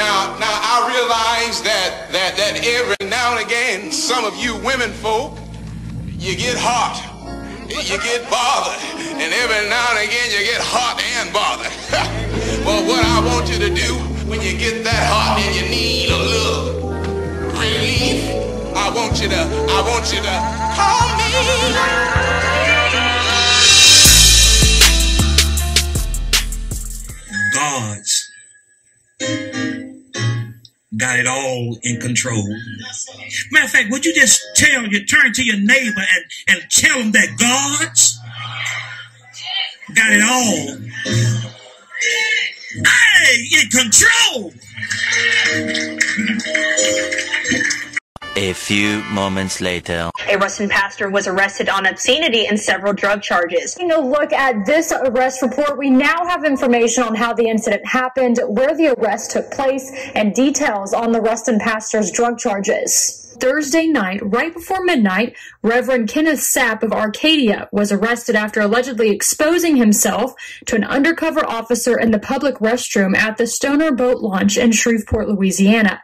Now I realize that every now and again, some of you women folk, you get hot, you get bothered, and every now and again you get hot and bothered. But what I want you to do when you get that hot and you need a little relief, I want you to call me. God's got it all in control. Matter of fact, would you just turn to your neighbor and tell him that God's got it all, in control. A few moments later. A Ruston pastor was arrested on obscenity and several drug charges. Taking a look at this arrest report, we now have information on how the incident happened, where the arrest took place, and details on the Ruston pastor's drug charges. Thursday night, right before midnight, Reverend Kenneth Sapp of Arcadia was arrested after allegedly exposing himself to an undercover officer in the public restroom at the Stoner Boat Launch in Shreveport, Louisiana.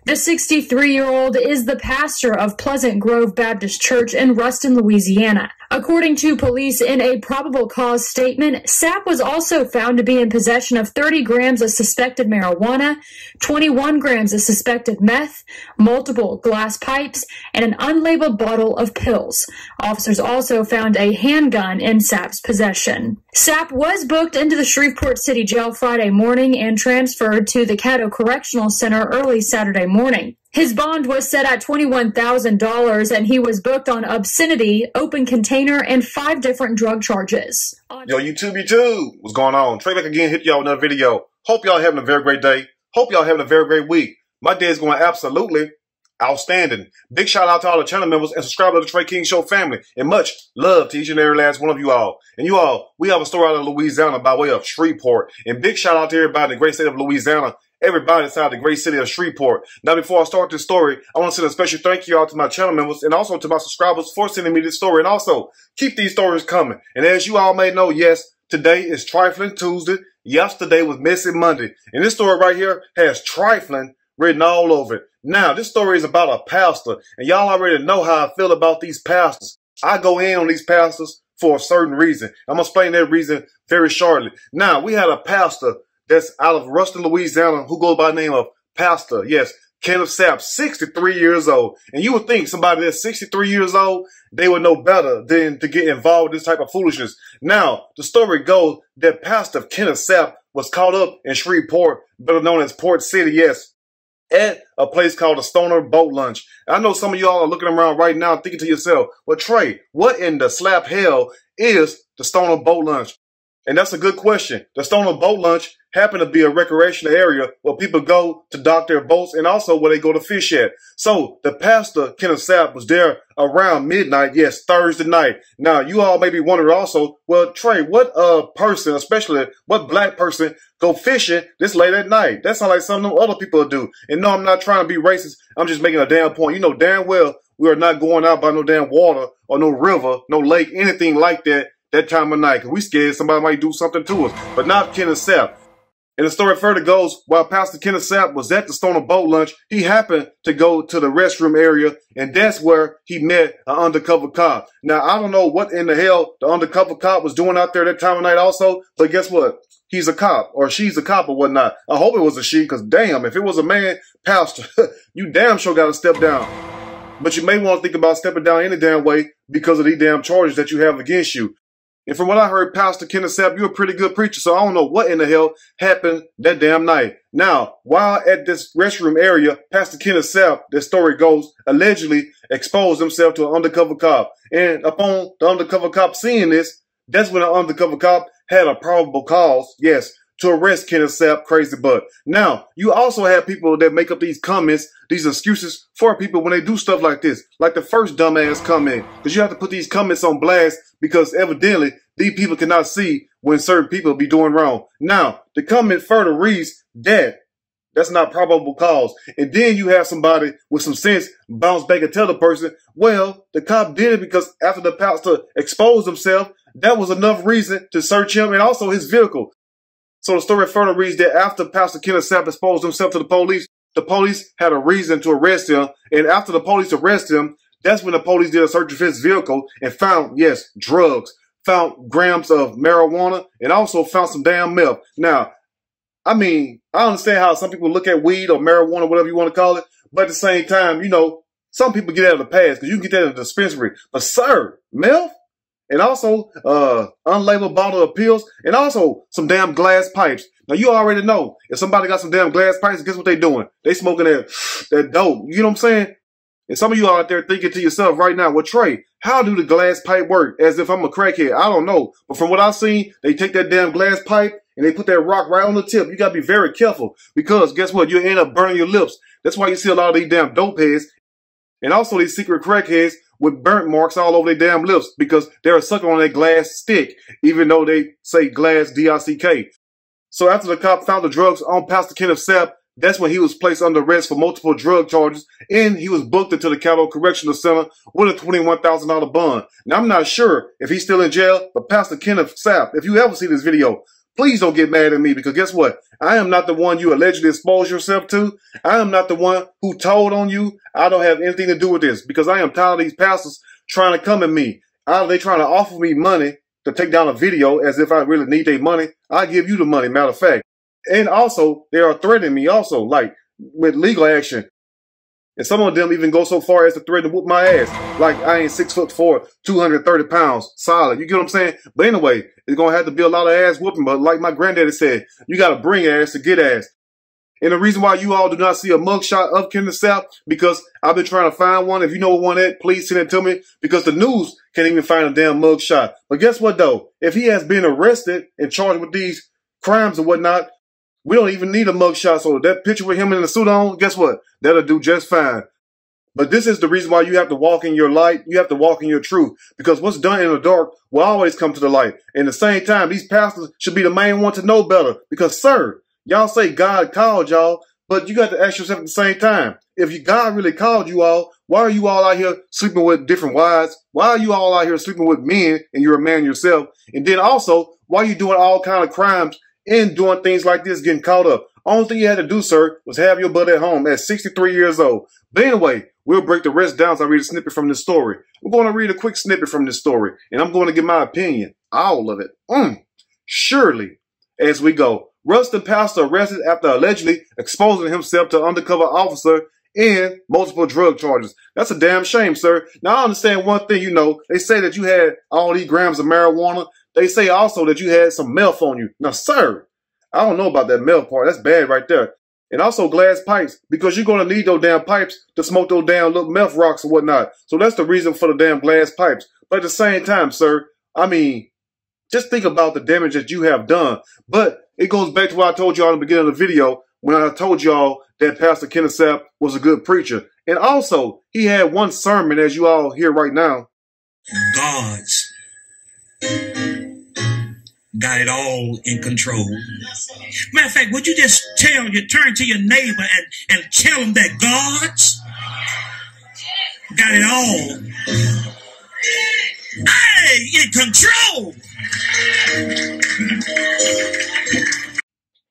The 63-year-old is the pastor of Pleasant Grove Baptist Church in Ruston, Louisiana. According to police in a probable cause statement, Sapp was also found to be in possession of 30 grams of suspected marijuana, 21 grams of suspected meth, multiple glass pipes, and an unlabeled bottle of pills. Officers also found a handgun in Sapp's possession. Sapp was booked into the Shreveport City Jail Friday morning and transferred to the Caddo Correctional Center early Saturday morning. His bond was set at $21,000, and he was booked on obscenity, open container, and 5 different drug charges. Yo, YouTube, what's going on? Trey back again, hit y'all another video. Hope y'all having a very great day. Hope y'all having a very great week. My day is going absolutely outstanding. Big shout out to all the channel members and subscribers of the Trey King Show family, and much love to each and every last one of you all. And you all, we have a story out of Louisiana by way of Shreveport, and big shout out to everybody in the great state of Louisiana. Everybody inside the great city of Shreveport. Now, before I start this story, I want to send a special thank you all to my channel members and also to my subscribers for sending me this story. And also, keep these stories coming. And as you all may know, yes, today is Trifling Tuesday. Yesterday was Missing Monday. And this story right here has trifling written all over it. Now, this story is about a pastor. And y'all already know how I feel about these pastors. I go in on these pastors for a certain reason. I'm going to explain that reason very shortly. Now, we had a pastor that's out of Ruston, Louisiana, who goes by the name of Pastor, yes, Kenneth Sapp, 63 years old. And you would think somebody that's 63 years old, they would know better than to get involved with this type of foolishness. Now, the story goes that Pastor Kenneth Sapp was caught up in Shreveport, better known as Port City, yes, at a place called the Stoner Boat Launch. I know some of y'all are looking around right now thinking to yourself, well, Trey, what in the slap hell is the Stoner Boat Launch? And that's a good question. The Stoner Boat Launch happened to be a recreational area where people go to dock their boats and also where they go to fish at. So the pastor, Kenneth Sapp, was there around midnight, yes, Thursday night. Now, you all may be wondering also, well, Trey, what person, especially what black person, go fishing this late at night? That sounds like something other people do. And no, I'm not trying to be racist. I'm just making a damn point. You know damn well we are not going out by no damn water or no river, no lake, anything like that time of night, because we scared somebody might do something to us. But not Kenneth Sapp. And the story further goes, while Pastor Kenneth Sapp was at the Stoner Boat Launch, he happened to go to the restroom area, and that's where he met an undercover cop. Now, I don't know what in the hell the undercover cop was doing out there that time of night also, but guess what? He's a cop, or she's a cop, or whatnot. I hope it was a she, because damn, if it was a man, pastor, you damn sure got to step down. But you may want to think about stepping down any damn way because of these damn charges that you have against you. And from what I heard, Pastor Kenneth Sapp, you're a pretty good preacher, so I don't know what in the hell happened that damn night. Now, while at this restroom area, Pastor Kenneth Sapp, the story goes, allegedly exposed himself to an undercover cop. And upon the undercover cop seeing this, that's when the undercover cop had a probable cause, yes, to arrest Kenneth Sapp, crazy butt. Now, you also have people that make up these comments, these excuses for people when they do stuff like this. Like the first dumbass comment, because you have to put these comments on blast because evidently these people cannot see when certain people be doing wrong. Now, the comment further reads that that's not probable cause. And then you have somebody with some sense bounce back and tell the person, well, the cop did it because after the pastor exposed himself, that was enough reason to search him and also his vehicle. So the story further reads that after Pastor Kenneth Sapp exposed himself to the police had a reason to arrest him. And after the police arrested him, that's when the police did a search of his vehicle and found, yes, drugs, found grams of marijuana, and also found some damn meth. Now, I mean, I understand how some people look at weed or marijuana, whatever you want to call it, but at the same time, you know, some people get out of the past because you can get that in a dispensary. But sir, meth? And also unlabeled bottle of pills, and also some damn glass pipes. Now, you already know, if somebody got some damn glass pipes, guess what they doing? They smoking that dope. You know what I'm saying? And some of you out there thinking to yourself right now, well, Trey, how do the glass pipe work? As if I'm a crackhead. I don't know. But from what I've seen, they take that damn glass pipe and they put that rock right on the tip. You got to be very careful because guess what? You end up burning your lips. That's why you see a lot of these damn dope heads and also these secret crackheads with burnt marks all over their damn lips because they're sucking on that glass stick, even though they say glass D-I-C-K. So after the cop found the drugs on Pastor Kenneth Sapp, that's when he was placed under arrest for multiple drug charges, and he was booked into the Capitol Correctional Center with a $21,000 bond. Now, I'm not sure if he's still in jail, but Pastor Kenneth Sapp, if you ever see this video, please don't get mad at me because guess what? I am not the one you allegedly exposed yourself to. I am not the one who told on you. I don't have anything to do with this because I am tired of these pastors trying to come at me. They trying to offer me money to take down a video as if I really need their money. I give you the money, matter of fact. And also, they are threatening me also, like with legal action. And some of them even go so far as to threaten to whoop my ass. Like I ain't 6'4", 230 pounds, solid. You get what I'm saying? But anyway, it's going to have to be a lot of ass whooping. But like my granddaddy said, you got to bring ass to get ass. And the reason why you all do not see a mugshot of Kenneth Sapp, because I've been trying to find one. If you know one at, please send it to me because the news can't even find a damn mugshot. But guess what though? If he has been arrested and charged with these crimes and whatnot, we don't even need a mugshot. So that picture with him in the suit on, guess what? That'll do just fine. But this is the reason why you have to walk in your light. You have to walk in your truth. Because what's done in the dark will always come to the light. And at the same time, these pastors should be the main one to know better. Because, sir, y'all say God called y'all, but you got to ask yourself at the same time, if God really called you all, why are you all out here sleeping with different wives? Why are you all out here sleeping with men and you're a man yourself? And then also, why are you doing all kind of crimes and doing things like this, getting caught up? Only thing you had to do, sir, was have your butt at home at 63 years old. But anyway, we'll break the rest down as I read a snippet from this story. I'm going to read a quick snippet from this story, and I'm going to give my opinion, all of it. Surely, as we go. Rustin pastor arrested after allegedly exposing himself to undercover officer in multiple drug charges. That's a damn shame, sir. Now, I understand one thing, you know, they say that you had all these grams of marijuana. They say also that you had some meth on you. Now, sir, I don't know about that meth part. That's bad right there. And also glass pipes, because you're going to need those damn pipes to smoke those damn little meth rocks and whatnot. So that's the reason for the damn glass pipes. But at the same time, sir, I mean, just think about the damage that you have done. But it goes back to what I told y'all in the beginning of the video when I told y'all that Pastor Kenneth Sapp was a good preacher. And also, he had one sermon, as you all hear right now. God's got it all in control. Matter of fact, would you just turn to your neighbor and tell him that God's got it all in control.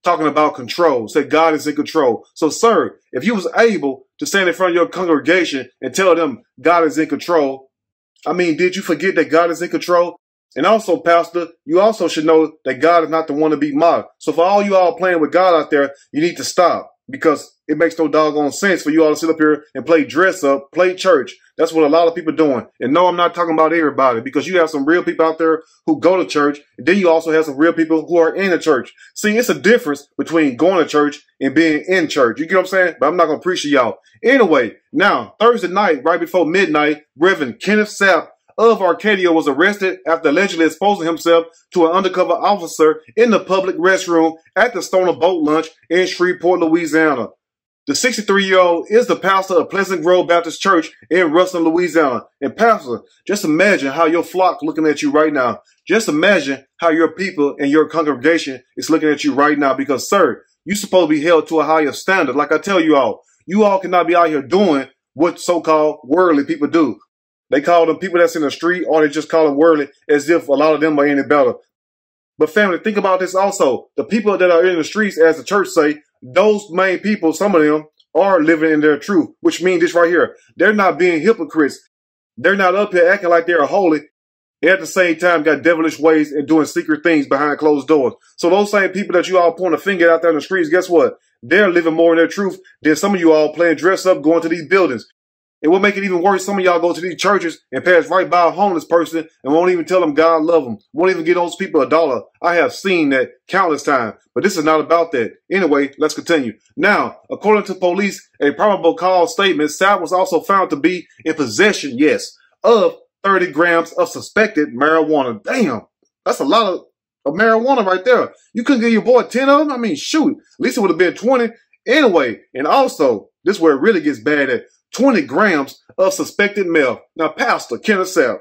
Talking about control. Say God is in control. So, sir, if you was able to stand in front of your congregation and tell them God is in control, I mean, did you forget that God is in control? And also, Pastor, you also should know that God is not the one to be mocked. So for all you all playing with God out there, you need to stop because it makes no doggone sense for you all to sit up here and play dress up, play church. That's what a lot of people are doing. And no, I'm not talking about everybody because you have some real people out there who go to church. And then you also have some real people who are in the church. See, it's a difference between going to church and being in church. You get what I'm saying? But I'm not going to preach to y'all. Anyway, now, Thursday night, right before midnight, Reverend Kenneth Sapp of Arcadia was arrested after allegedly exposing himself to an undercover officer in the public restroom at the Stoner Boat Launch in Shreveport, Louisiana. The 63-year-old is the pastor of Pleasant Grove Baptist Church in Ruston, Louisiana. And pastor, just imagine how your flock looking at you right now. Just imagine how your people and your congregation is looking at you right now because, sir, you're supposed to be held to a higher standard. Like I tell you all cannot be out here doing what so-called worldly people do. They call them people that's in the street, or they just call them worldly as if a lot of them are any better. But family, think about this also. The people that are in the streets, as the church say, those main people, some of them are living in their truth, which means this right here. They're not being hypocrites. They're not up here acting like they're holy. And at the same time, got devilish ways and doing secret things behind closed doors. So those same people that you all point a finger out there in the streets, guess what? They're living more in their truth than some of you all playing dress up, going to these buildings. And what make it even worse, some of y'all go to these churches and pass right by a homeless person and won't even tell them God love them. Won't even give those people $1. I have seen that countless times. But this is not about that. Anyway, let's continue. Now, according to police, a probable cause statement, Sapp was also found to be in possession, yes, of 30 grams of suspected marijuana. Damn, that's a lot of marijuana right there. You couldn't give your boy 10 of them? I mean, shoot, at least it would have been 20. Anyway, and also, this is where it really gets bad at. 20 grams of suspected meth. Now, Pastor Kenneth Sapp,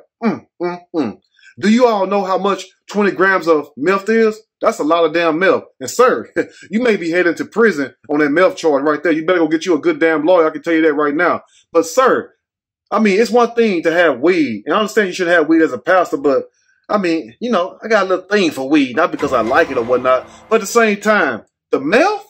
do you all know how much 20 grams of meth is? That's a lot of damn meth. And sir, you may be heading to prison on that meth charge right there. You better go get you a good damn lawyer. I can tell you that right now. But sir, I mean, it's one thing to have weed. And I understand you should have weed as a pastor, but I mean, you know, I got a little thing for weed, not because I like it or whatnot, but at the same time, the meth?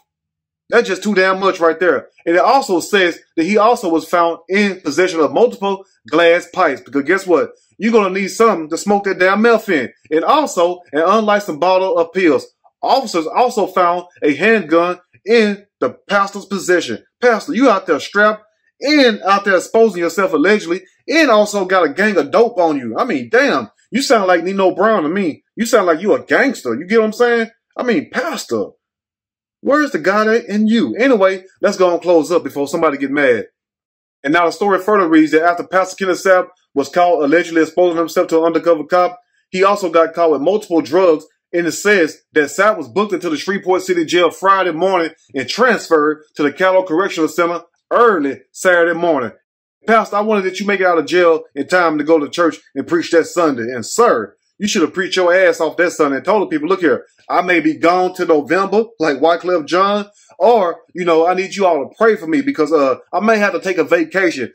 That's just too damn much right there. And it also says that he also was found in possession of multiple glass pipes. Because guess what? You're going to need something to smoke that damn meth in. And also an unlicensed bottle of pills. Officers also found a handgun in the pastor's possession. Pastor, you out there strapped and out there exposing yourself allegedly, and also got a gang of dope on you. I mean, damn, you sound like Nino Brown to me. You sound like you a gangster. You get what I'm saying? I mean, Pastor, where's the God in you? Anyway, let's go and close up before somebody get mad. And now the story further reads that after Pastor Kenneth Sapp was caught allegedly exposing himself to an undercover cop, he also got caught with multiple drugs. And it says that Sapp was booked into the Shreveport City Jail Friday morning and transferred to the Caddo Correctional Center early Saturday morning. Pastor, I wanted that you make it out of jail in time to go to church and preach that Sunday. And sir, you should have preached your ass off that Sunday and told the people, look here, I may be gone to November, like Wycliffe John, or, you know, I need you all to pray for me because I may have to take a vacation.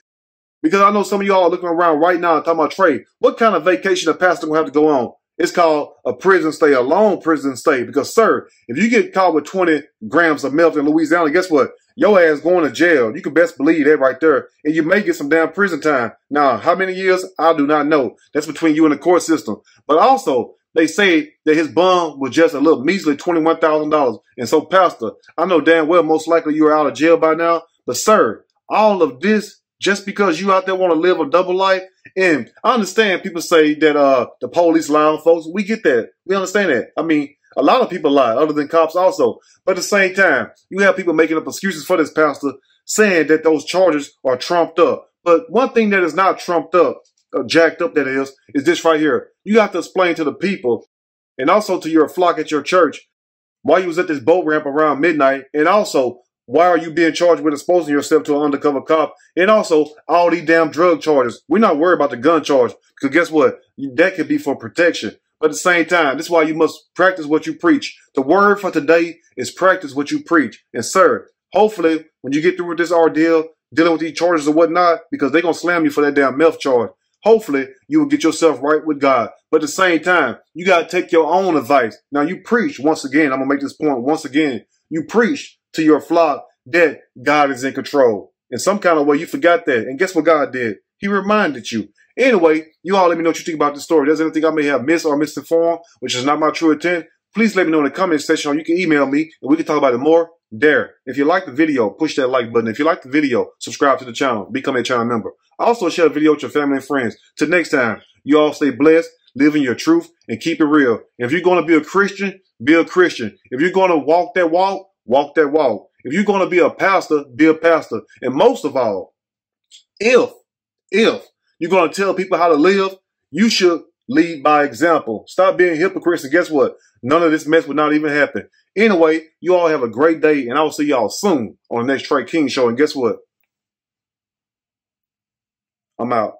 Because I know some of you all are looking around right now and talking about, Trey, what kind of vacation a pastor going to have to go on? It's called a prison stay, a long prison stay. Because, sir, if you get caught with 20 grams of meth in Louisiana, guess what? Your ass going to jail. You can best believe that right there. And you may get some damn prison time. Now, how many years? I do not know. That's between you and the court system. But also, they say that his bond was just a little measly $21,000. And so, Pastor, I know damn well most likely you are out of jail by now. But, sir, all of this just because you out there want to live a double life. And I understand people say that the police lie on folks. We get that. We understand that. I mean, a lot of people lie, other than cops also. But at the same time, you have people making up excuses for this pastor, saying that those charges are trumped up. But one thing that is not trumped up, jacked up that is this right here. You have to explain to the people and also to your flock at your church why you was at this boat ramp around midnight, and also why are you being charged with exposing yourself to an undercover cop, and also all these damn drug charges. We're not worried about the gun charge, because guess what? That could be for protection. But at the same time, this is why you must practice what you preach. The word for today is practice what you preach. And sir, hopefully when you get through with this ordeal, dealing with these charges or whatnot, because they're going to slam you for that damn meth charge, hopefully you will get yourself right with God. But at the same time, you got to take your own advice. Now you preach, once again, I'm going to make this point once again, you preach to your flock that God is in control. In some kind of way, you forgot that. And guess what God did? He reminded you. Anyway, you all let me know what you think about this story. If there's anything I may have missed or misinformed, which is not my true intent, please let me know in the comment section, or you can email me and we can talk about it more there. If you like the video, push that like button. If you like the video, subscribe to the channel, become a channel member. Also share the video with your family and friends. Till next time, you all stay blessed, live in your truth, and keep it real. And if you're going to be a Christian, be a Christian. If you're going to walk that walk, walk that walk. If you're going to be a pastor, be a pastor. And most of all, if you're going to tell people how to live, you should lead by example. Stop being hypocrites, and guess what? None of this mess would not even happen. Anyway, you all have a great day, and I will see y'all soon on the next Trey King Show. And guess what? I'm out.